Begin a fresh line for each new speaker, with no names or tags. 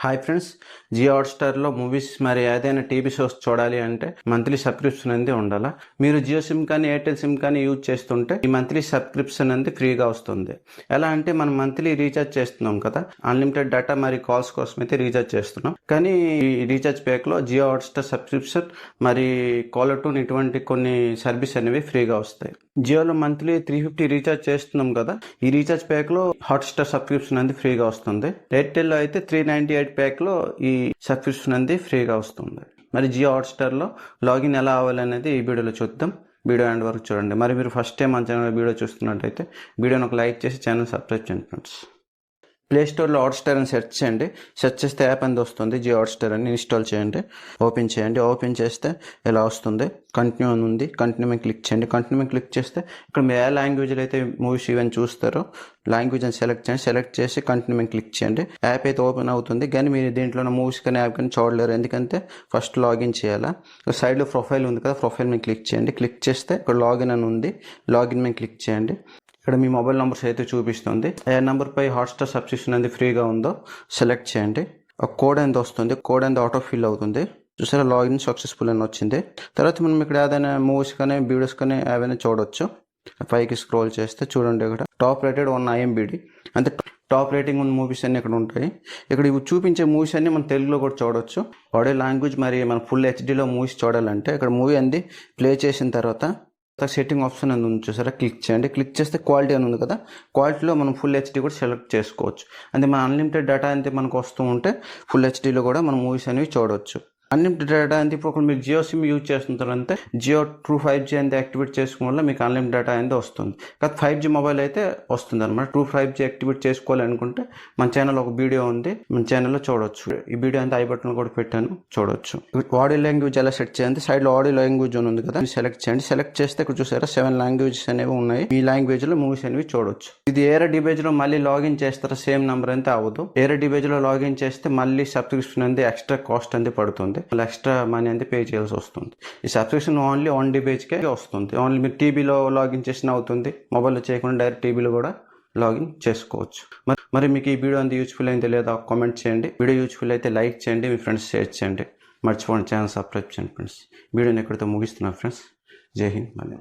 Hi friends, Jio హాట్‌స్టార్‌లో movies మరి ఏదైనా TV shows చూడాలి అంటే మంత్లీ సబ్స్క్రిప్షన్ అనేది ఉండాలా. మీరు జియో సిమ్ కానీ ఎయిర్టెల్ సిమ్ కానీ యూజ్ చేస్తుంటే ఈ మంత్లీ సబ్స్క్రిప్షన్ అనేది ఫ్రీగా వస్తుంది. ఎలా అంటే మనం మంత్లీ రీఛార్జ్ చేస్తున్నాం కదా, అన్లిమిటెడ్ డేటా మరి కాల్స్ కోసం అయితే రీఛార్జ్ చేస్తున్నాం. కానీ ఈ రీఛార్జ్ ప్యాక్లో జియో హాట్‌స్టార్ సబ్స్క్రిప్షన్ మరి కాలర్ టూన్ ఇటువంటి కొన్ని సర్వీస్ అనేవి ఫ్రీగా వస్తాయి. జియోలో మంత్లీ 350 రీఛార్జ్ చేస్తున్నాం కదా, ఈ రీఛార్జ్ ప్యాక్లో హాట్‌స్టార్ సబ్స్క్రిప్షన్ అనేది ఫ్రీగా వస్తుంది. ఎయిర్టెల్లో అయితే 398 ప్యాక్లో ఈ సబ్స్క్రిప్షన్ అనేది ఫ్రీగా వస్తుంది. మరి జియో హాట్‌స్టార్లో లాగిన్ ఎలా అవ్వాలనేది ఈ వీడియోలో చూద్దాం. వీడియో ఎండ్ వరకు చూడండి. మరి మీరు ఫస్ట్ టైం మన ఛానల్ వీడియో చూస్తున్నట్టయితే వీడియోని ఒక లైక్ చేసి ఛానల్ సబ్స్క్రైబ్ చేయండి ఫ్రెండ్స్. ప్లే స్టోర్లో హాట్‌స్టార్ అని సెర్చ్ చేయండి. సెర్చ్ చేస్తే యాప్ అనేది వస్తుంది. జియో హాట్‌స్టార్ అని ఇన్స్టాల్ చేయండి. ఓపెన్ చేయండి. ఓపెన్ చేస్తే ఇలా వస్తుంది. కంటిన్యూ అని ఉంది. కంటిన్యూ మీద క్లిక్ చేయండి. కంటిన్యూ మీద క్లిక్ చేస్తే ఇక్కడ మీరు ఏ లాంగ్వేజ్లో అయితే మూవీస్ ఇవన్నీ చూస్తారో లాంగ్వేజ్ అని సెలెక్ట్ చేయండి. సెలెక్ట్ చేసి కంటిన్యూ మీద క్లిక్ చేయండి. యాప్ అయితే ఓపెన్ అవుతుంది. కానీ మీరు దీంట్లో మూవీస్ కానీ యాప్ కానీ చూడలేరు. ఎందుకంటే ఫస్ట్ లాగిన్ చేయాలా. సైడ్లో ప్రొఫైల్ ఉంది కదా, ప్రొఫైల్ మీద క్లిక్ చేయండి. క్లిక్ చేస్తే ఇక్కడ లాగిన్ అని ఉంది. లాగిన్ మీద క్లిక్ చేయండి. ఇక్కడ మీ మొబైల్ నెంబర్స్ అయితే చూపిస్తుంది. ఏ నెంబర్పై హాట్‌స్టార్ సబ్స్క్రిప్షన్ అనేది ఫ్రీగా ఉందో సెలెక్ట్ చేయండి. ఒక కోడ్ అనేది వస్తుంది. కోడ్ అనేది ఆటో ఫిల్ అవుతుంది. చూసారా, లాగిన్ సక్సెస్ఫుల్ అని వచ్చింది. తర్వాత మనం ఇక్కడ ఏదైనా మూవీస్ కానీ వీడియోస్ కానీ ఏవైనా చూడవచ్చు. పైకి స్క్రోల్ చేస్తే చూడండి, ఇక్కడ టాప్ రేటెడ్ ఉన్న IMDb అంటే టాప్ రేటింగ్ ఉన్న మూవీస్ అన్నీ ఇక్కడ ఉంటాయి. ఇక్కడ ఇవి చూపించే మూవీస్ అన్నీ మనం తెలుగులో కూడా చూడవచ్చు. ఆడియో లాంగ్వేజ్ మరి మనం ఫుల్ HDలో మూవీస్ చూడాలంటే ఇక్కడ మూవీ అనేది ప్లే చేసిన తర్వాత సెట్టింగ్ ఆప్షన్ అని ఉంది చూసారా, క్లిక్ చేయండి. క్లిక్ చేస్తే క్వాలిటీ అని ఉంది కదా, క్వాలిటీలో మనం ఫుల్ HD కూడా సెలెక్ట్ చేసుకోవచ్చు. అంటే మన అన్లిమిటెడ్ డేటా అయితే మనకు వస్తూ ఉంటే ఫుల్ HDలో కూడా మనం మూవీస్ అనేవి చూడవచ్చు. అన్లిమిటెడ్ డేటా అంటే ఇప్పుడు మీరు జియో సిమ్ యూజ్ చేస్తుంటారంటే జియో ట్రూ 5G అనేది యాక్టివేట్ చేసుకోవడం వల్ల మీకు అన్లిమిటెడ్ డేటా అనేది వస్తుంది. కానీ 5G మొబైల్ అయితే వస్తుంది అనమాట. ట్రూ 5G యాక్టివేట్ చేసుకోవాలనుకుంటే మన ఛానల్ ఒక వీడియో ఉంది, మన ఛానల్లో చూడవచ్చు. ఈ వీడియో అంతా ఐ బటన్ కూడా పెట్టాను, చూడవచ్చు. ఆడియో లాంగ్వేజ్ ఎలా సెట్ చేయండి, సైడ్లో ఆడియో లాంగ్వేజ్ అని ఉంది కదా, సెలెక్ట్ చేయండి. సెలెక్ట్ చేస్తే ఇక్కడ చూసారా 7 లాంగ్వేజెస్ అనేవి ఉన్నాయి. ఈ లాంగ్వేజ్లో మూవీస్ అనేవి చూడవచ్చు. ఇది ఏరే డిబేజ్లో మళ్ళీ లాగిన్ చేస్తారా సేమ్ నెంబర్ అయితే అవ్వదు. ఏరే డిబేజ్లో లాగిన్ చేస్తే మళ్ళీ సబ్స్క్రిప్షన్ అనేది ఎక్స్ట్రా కాస్ట్ అనేది పడుతుంది. ఎక్స్ట్రా మనీ అనేది పే చేయాల్సి వస్తుంది. ఈ సబ్స్క్రిప్షన్ ఓన్లీ 1 DBకే వస్తుంది. ఓన్లీ మీరు టీవీలో లాగిన్ చేసిన అవుతుంది. మొబైల్లో చేయకుండా డైరెక్ట్ టీవీలో కూడా లాగిన్ చేసుకోవచ్చు. మరి మీకు ఈ వీడియో అంత యూజ్ఫుల్ అయింది లేదా కామెంట్ చేయండి. వీడియో యూజ్ఫుల్ అయితే లైక్ చేయండి, మీ ఫ్రెండ్స్ షేర్ చేయండి. మర్చిపోండి ఛానల్ సబ్స్క్రైబ్ చేయండి ఫ్రెండ్స్. వీడియోని ఎక్కడితో ముగిస్తున్నా ఫ్రెండ్స్. జై హింద్. మళ్ళీ